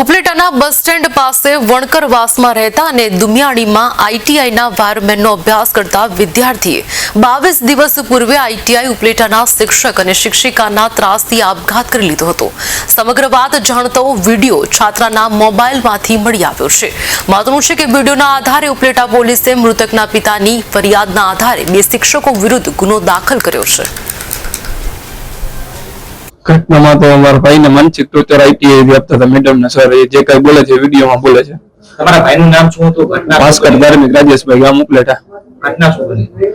ઉપલેટાના bus stand પાસે વણકરવાસમાં રહેતા અને દુમિયાણીમાં આઈટીઆઈના વાયરમેનનો અભ્યાસ કરતા વિદ્યાર્થીએ 22 દિવસ પૂર્વે આઈટીઆઈ ઉપલેટાના શિક્ષક અને શિક્ષિકાના ત્રાસથી આપઘાત કરી લીધો હતો. સમગ્ર વાત જાણતો વિડીયો છાત્રાના મોબાઈલમાંથી મળી આવ્યો છે. મહત્વનું છે કે વિડીયોના આધારે ઉપલેટા પોલીસે મૃતકના પિતાની ફરિયાદના આધારે 2 શિક્ષકો વિરુદ્ધ ગુનો દાખલ કર્યો છે. ઘટનામાં તો અમારા ભાઈને માનસિક ટોર્ચર આઈટીઆઈ આપતા હતા મેડમ ને સર જે કઈ બોલે છે વિડીયોમાં બોલે છે. તમારા ભાઈનું નામ શું હતું? ઘટના ભાસ્કર ધાર્મિક રાજેશભાઈ ગામ ઉપલેટા. ઘટના શું બની?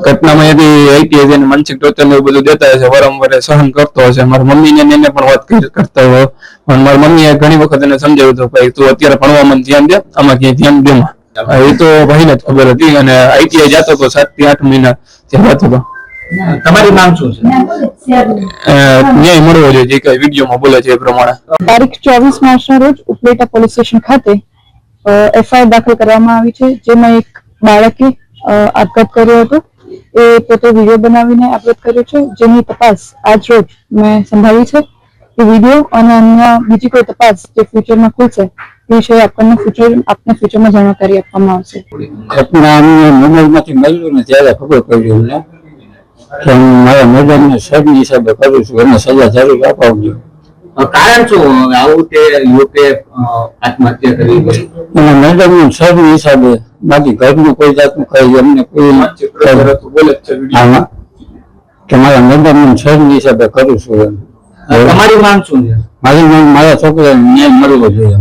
ઘટનામાં એથી આઈટીઆઈ જેને માનસિક ટોર્ચર ને બધું દેતા હશે, વારંવાર સહન કરતો હશે. મારા મમ્મીને એને પણ વાત કરતા હોય, પણ મારી મમ્મીએ ઘણી વખત એને સમજાવ્યું હતું ભાઈ તું અત્યારે ભણવામાં ધ્યાન દે, આમાં ક્યાંય ધ્યાન દેમાં. એ તો ભાઈને જ ખબર હતી અને આઈટીઆઈ જતો હતો 7 થી 8 મહિના ત્યાં જતો હતો. તમારી માંગ શું છે? ન્યાય મળવો જોઈએ જે કઈ વિડીયોમાં બોલે છે એ પ્રમાણે. તારીખ 24 માર્ચના રોજ ઉપલેટા પોલીસ સ્ટેશન ખાતે એફઆઈઆર દાખલ કરવામાં આવી છે, જેમાં એક બાળકે આપઘાત કર્યો હતો. એ પોતે વિડીયો બનાવીને આપઘાત કર્યો છે, જેની તપાસ આજ રોજ મેં સંભાળી છે. એ વિડીયો અને અન્ય બીજી કોઈ તપાસ જે ફ્યુચરમાં ખુલશે એ વિષয়ে આપને ફ્યુચરમાં જાણકારી આપવામાં આવશે. ઘટના મોબાઈલમાંથી મળ્યું ને ત્યારે ખબર પડી અમને કે હું મારા મેડમને સબની હિસાબે કરું છું, એને સજા જરૂર અપાવજો. કારણ શું આવું તે યુકે આત્મહત્યા કરી ગઈ? એના મેડમનું સબની હિસાબે, બાકી ઘરનું કોઈ જાતનું કઈ અમને કોઈ બોલે છે આમાં કે મારા મેડમનું સબની હિસાબે કરું છું. તમારી માંગ શું છે? મારી માંગ મારા છોકરાને ન્યાય મળવો જોઈએ.